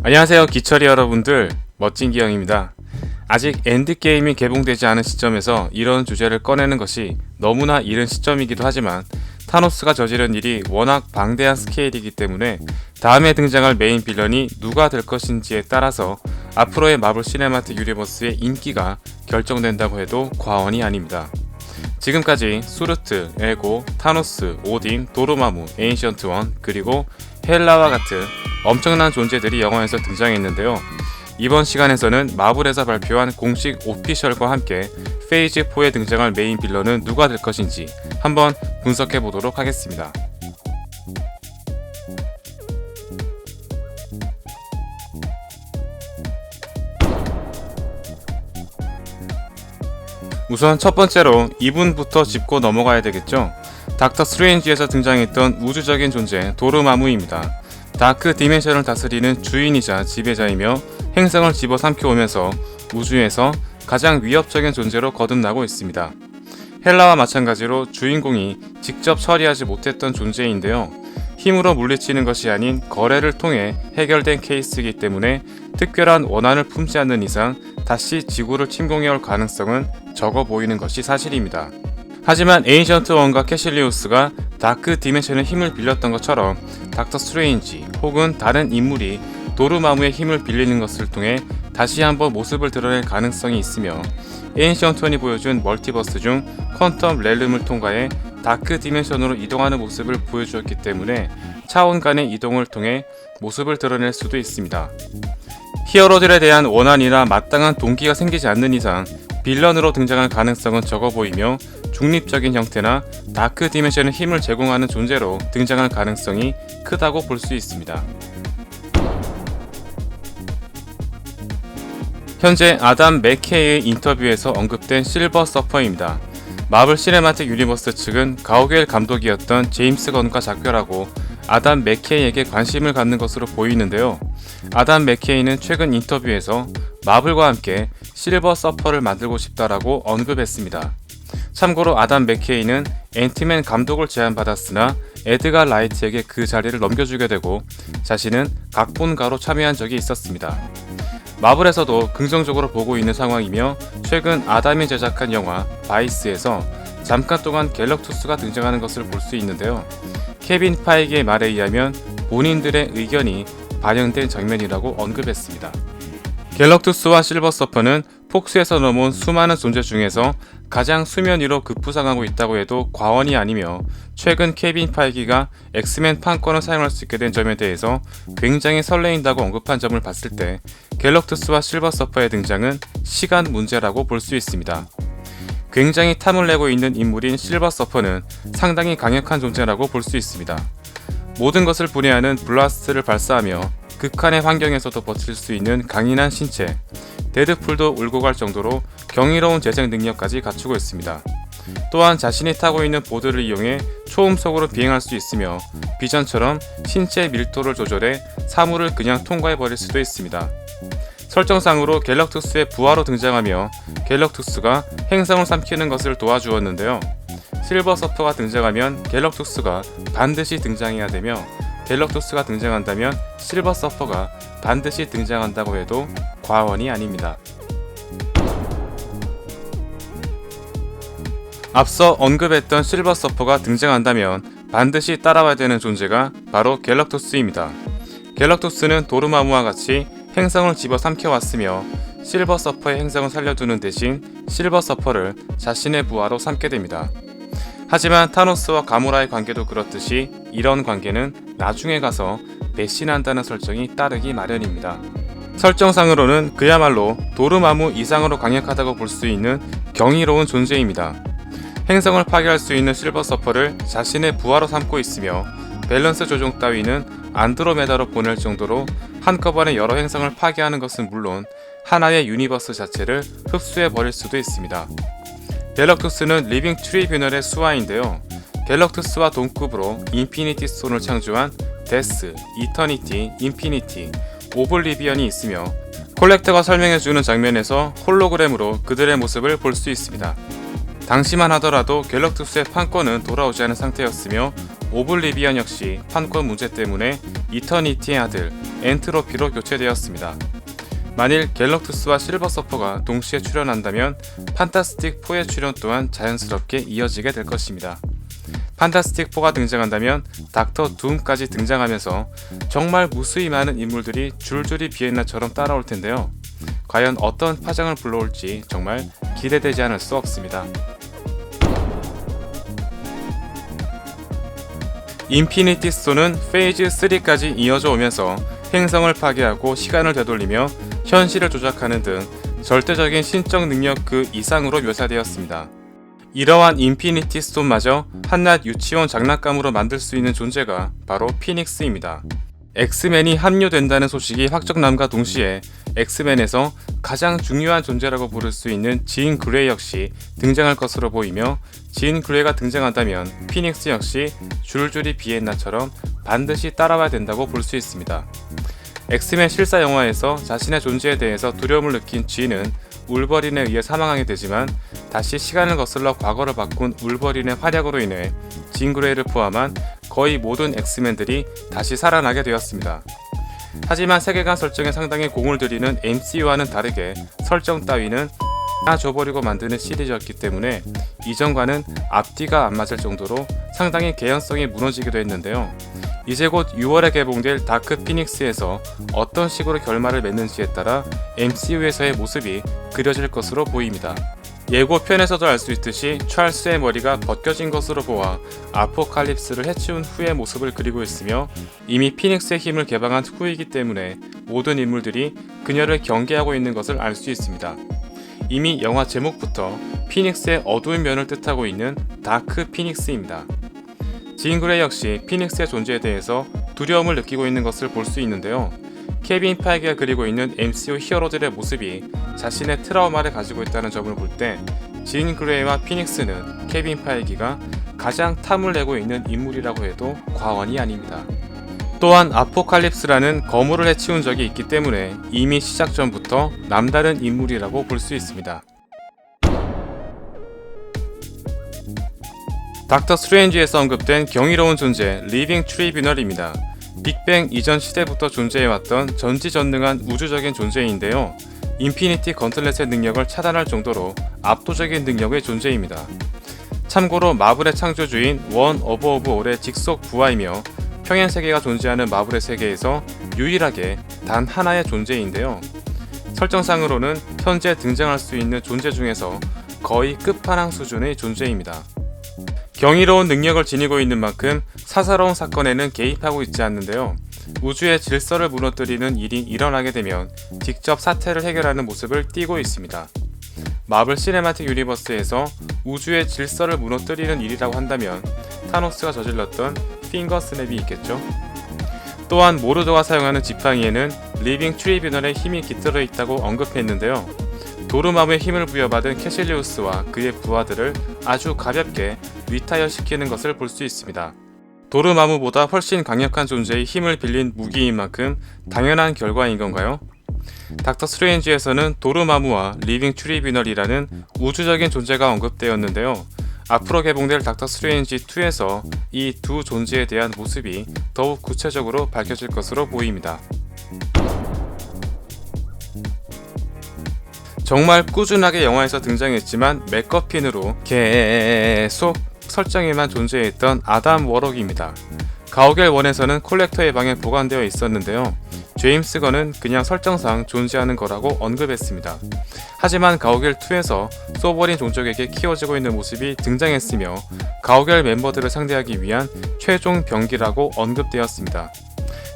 안녕하세요 기철이 여러분들, 멋진 기영입니다. 아직 엔드게임이 개봉되지 않은 시점에서 이런 주제를 꺼내는 것이 너무나 이른 시점이기도 하지만 타노스가 저지른 일이 워낙 방대한 스케일이기 때문에 다음에 등장할 메인 빌런이 누가 될 것인지에 따라서 앞으로의 마블 시네마틱 유니버스의 인기가 결정된다고 해도 과언이 아닙니다. 지금까지 수르트, 에고, 타노스, 오딘, 도르마무, 에인션트 원, 그리고 헬라와 같은 엄청난 존재들이 영화에서 등장했는데요. 이번 시간에서는 마블에서 발표한 공식 오피셜과 함께 페이즈 4에 등장할 메인 빌런은 누가 될 것인지 한번 분석해 보도록 하겠습니다. 우선 첫 번째로 이분부터 짚고 넘어가야 되겠죠. 닥터 스트레인지에서 등장했던 우주적인 존재 도르마무입니다. 다크 디멘션을 다스리는 주인이자 지배자이며 행성을 집어삼켜오면서 우주에서 가장 위협적인 존재로 거듭나고 있습니다. 헬라와 마찬가지로 주인공이 직접 처리하지 못했던 존재인데요. 힘으로 물리치는 것이 아닌 거래를 통해 해결된 케이스이기 때문에 특별한 원한을 품지 않는 이상 다시 지구를 침공해올 가능성은 적어 보이는 것이 사실입니다. 하지만 에인션트 원과 캐실리우스가 다크 디멘션의 힘을 빌렸던 것처럼 닥터 스트레인지 혹은 다른 인물이 도르마무의 힘을 빌리는 것을 통해 다시 한번 모습을 드러낼 가능성이 있으며 에인션트 원이 보여준 멀티버스 중 퀀텀 렐름을 통과해 다크 디멘션으로 이동하는 모습을 보여주었기 때문에 차원 간의 이동을 통해 모습을 드러낼 수도 있습니다. 히어로들에 대한 원한이나 마땅한 동기가 생기지 않는 이상 빌런으로 등장할 가능성은 적어 보이며 중립적인 형태나 다크 디멘션의 힘을 제공하는 존재로 등장할 가능성이 크다고 볼 수 있습니다. 현재 아담 맥케이의 인터뷰에서 언급된 실버 서퍼입니다. 마블 시네마틱 유니버스 측은 가오갤 감독이었던 제임스 건과 작별하고 아담 맥케이에게 관심을 갖는 것으로 보이는데요. 아담 맥케이는 최근 인터뷰에서 마블과 함께 실버 서퍼를 만들고 싶다라고 언급했습니다. 참고로 아담 맥케이는 앤티맨 감독을 제안받았으나 에드가 라이트에게 그 자리를 넘겨주게 되고 자신은 각본가로 참여한 적이 있었습니다. 마블에서도 긍정적으로 보고 있는 상황이며 최근 아담이 제작한 영화 바이스에서 잠깐 동안 갤럭투스가 등장하는 것을 볼 수 있는데요. 케빈 파이기의 말에 의하면 본인들의 의견이 반영된 장면이라고 언급했습니다. 갤럭투스와 실버 서퍼는 폭스에서 넘어온 수많은 존재 중에서 가장 수면 위로 급부상하고 있다고 해도 과언이 아니며 최근 케빈 파이기가 엑스맨 판권을 사용할 수 있게 된 점에 대해서 굉장히 설레인다고 언급한 점을 봤을 때 갤럭투스와 실버 서퍼의 등장은 시간 문제라고 볼 수 있습니다. 굉장히 탐을 내고 있는 인물인 실버 서퍼는 상당히 강력한 존재라고 볼 수 있습니다. 모든 것을 분해하는 블라스트를 발사하며 극한의 환경에서도 버틸 수 있는 강인한 신체, 데드풀도 울고 갈 정도로 경이로운 재생 능력까지 갖추고 있습니다. 또한 자신이 타고 있는 보드를 이용해 초음속으로 비행할 수 있으며 비전처럼 신체 밀도를 조절해 사물을 그냥 통과해버릴 수도 있습니다. 설정상으로 갤럭투스의 부하로 등장하며 갤럭투스가 행성을 삼키는 것을 도와주었는데요. 실버 서퍼가 등장하면 갤럭투스가 반드시 등장해야 되며 갤럭투스가 등장한다면 실버 서퍼가 반드시 등장한다고 해도 과언이 아닙니다. 앞서 언급했던 실버 서퍼가 등장한다면 반드시 따라와야 되는 존재가 바로 갤럭투스입니다. 갤럭투스는 도르마무와 같이 행성을 집어삼켜왔으며 실버 서퍼의 행성을 살려두는 대신 실버 서퍼를 자신의 부하로 삼게 됩니다. 하지만 타노스와 가모라의 관계도 그렇듯이 이런 관계는 나중에 가서 배신한다는 설정이 따르기 마련입니다. 설정상으로는 그야말로 도르마무 이상으로 강력하다고 볼 수 있는 경이로운 존재입니다. 행성을 파괴할 수 있는 실버 서퍼를 자신의 부하로 삼고 있으며 밸런스 조종 따위는 안드로메다로 보낼 정도로 한꺼번에 여러 행성을 파괴하는 것은 물론 하나의 유니버스 자체를 흡수해버릴 수도 있습니다. 갤럭투스는 리빙 트리뷰널의 수하인데요. 갤럭투스와 동급으로 인피니티 스톤을 창조한 데스, 이터니티, 인피니티, 오블리비언이 있으며 콜렉터가 설명해주는 장면에서 홀로그램으로 그들의 모습을 볼 수 있습니다. 당시만 하더라도 갤럭투스의 판권은 돌아오지 않은 상태였으며 오블리비언 역시 판권 문제 때문에 이터니티의 아들 엔트로피로 교체되었습니다. 만일 갤럭투스와 실버 서퍼가 동시에 출연한다면 판타스틱 4의 출연 또한 자연스럽게 이어지게 될 것입니다. 판타스틱 4가 등장한다면 닥터 둠까지 등장하면서 정말 무수히 많은 인물들이 줄줄이 비엔나처럼 따라올 텐데요. 과연 어떤 파장을 불러올지 정말 기대되지 않을 수 없습니다. 인피니티 스톤은 페이즈 3까지 이어져 오면서 행성을 파괴하고 시간을 되돌리며 현실을 조작하는 등 절대적인 신적 능력 그 이상으로 묘사되었습니다. 이러한 인피니티 스톤마저 한낱 유치원 장난감으로 만들 수 있는 존재가 바로 피닉스입니다. 엑스맨이 합류된다는 소식이 확정남과 동시에 엑스맨에서 가장 중요한 존재라고 부를 수 있는 진 그레이 역시 등장할 것으로 보이며, 진 그레이가 등장한다면 피닉스 역시 줄줄이 비엔나처럼 반드시 따라와야 된다고 볼 수 있습니다. 엑스맨 실사 영화에서 자신의 존재에 대해서 두려움을 느낀 진은 울버린에 의해 사망하게 되지만, 다시 시간을 거슬러 과거를 바꾼 울버린의 활약으로 인해 진 그레이를 포함한 거의 모든 엑스맨들이 다시 살아나게 되었습니다. 하지만 세계관 설정에 상당히 공을 들이는 MCU와는 다르게 설정 따위는 줘버리고 만드는 시리즈였기 때문에 이전과는 앞뒤가 안 맞을 정도로 상당히 개연성이 무너지기도 했는데요. 이제 곧 6월에 개봉될 다크 피닉스에서 어떤 식으로 결말을 맺는지에 따라 MCU에서의 모습이 그려질 것으로 보입니다. 예고편에서도 알 수 있듯이 찰스의 머리가 벗겨진 것으로 보아 아포칼립스를 해치운 후의 모습을 그리고 있으며, 이미 피닉스의 힘을 개방한 후이기 때문에 모든 인물들이 그녀를 경계하고 있는 것을 알 수 있습니다. 이미 영화 제목부터 피닉스의 어두운 면을 뜻하고 있는 다크 피닉스입니다. 진 그레이 역시 피닉스의 존재에 대해서 두려움을 느끼고 있는 것을 볼 수 있는데요. 케빈 파이기가 그리고 있는 MCU 히어로들의 모습이 자신의 트라우마를 가지고 있다는 점을 볼 때 진 그레이와 피닉스는 케빈 파이기가 가장 탐을 내고 있는 인물이라고 해도 과언이 아닙니다. 또한 아포칼립스라는 거물을 해치운 적이 있기 때문에 이미 시작 전부터 남다른 인물이라고 볼 수 있습니다. 닥터 스트레인지에서 언급된 경이로운 존재 리빙 트리뷰널입니다. 빅뱅 이전 시대부터 존재해왔던 전지전능한 우주적인 존재인데요. 인피니티 건틀렛의 능력을 차단할 정도로 압도적인 능력의 존재입니다. 참고로 마블의 창조주인 원 오브 올의 직속 부하이며 평행세계가 존재하는 마블의 세계에서 유일하게 단 하나의 존재인데요. 설정상으로는 현재 등장할 수 있는 존재 중에서 거의 끝판왕 수준의 존재입니다. 경이로운 능력을 지니고 있는 만큼 사사로운 사건에는 개입하고 있지 않는데요. 우주의 질서를 무너뜨리는 일이 일어나게 되면 직접 사태를 해결하는 모습을 띠고 있습니다. 마블 시네마틱 유니버스에서 우주의 질서를 무너뜨리는 일이라고 한다면 타노스가 저질렀던 핑거 스냅이 있겠죠. 또한 모르도가 사용하는 지팡이에는 리빙 트리뷰널의 힘이 깃들어 있다고 언급했는데요. 도르마무의 힘을 부여받은 캐실리우스와 그의 부하들을 아주 가볍게 리타이어 시키는 것을 볼 수 있습니다. 도르마무보다 훨씬 강력한 존재의 힘을 빌린 무기인 만큼 당연한 결과인 건가요? 닥터 스트레인지에서는 도르마무와 리빙 트리뷰널이라는 우주적인 존재가 언급되었는데요. 앞으로 개봉될 닥터 스트레인지 2에서 이 두 존재에 대한 모습이 더욱 구체적으로 밝혀질 것으로 보입니다. 정말 꾸준하게 영화에서 등장했지만 맥거핀으로 계속 설정에만 존재했던 아담 워럭입니다. 가오갤 1에서는 콜렉터의 방에 보관되어 있었는데요. 제임스 건은 그냥 설정상 존재하는 거라고 언급했습니다. 하지만 가오갤 2에서 소버린 종족에게 키워지고 있는 모습이 등장했으며 가오갤 멤버들을 상대하기 위한 최종 병기라고 언급되었습니다.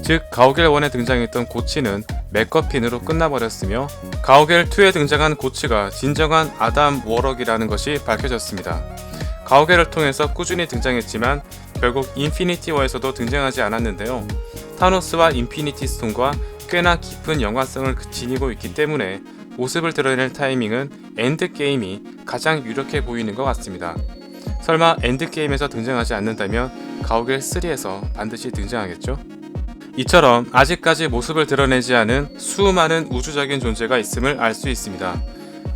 즉 가오갤 1에 등장했던 고치는 맥거핀으로 끝나버렸으며 가오갤 2에 등장한 고치가 진정한 아담 워럭이라는 것이 밝혀졌습니다. 가오갤을 통해서 꾸준히 등장했지만 결국 인피니티 워에서도 등장하지 않았는데요. 타노스와 인피니티 스톤과 꽤나 깊은 연관성을 지니고 있기 때문에 모습을 드러낼 타이밍은 엔드게임이 가장 유력해 보이는 것 같습니다. 설마 엔드게임에서 등장하지 않는다면 가오갤 3에서 반드시 등장하겠죠? 이처럼 아직까지 모습을 드러내지 않은 수많은 우주적인 존재가 있음을 알 수 있습니다.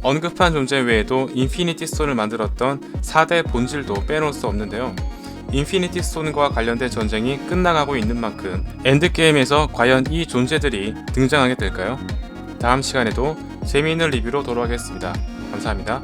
언급한 존재 외에도 인피니티 스톤을 만들었던 4대 본질도 빼놓을 수 없는데요. 인피니티 스톤과 관련된 전쟁이 끝나가고 있는 만큼 엔드게임에서 과연 이 존재들이 등장하게 될까요? 다음 시간에도 재미있는 리뷰로 돌아오겠습니다. 감사합니다.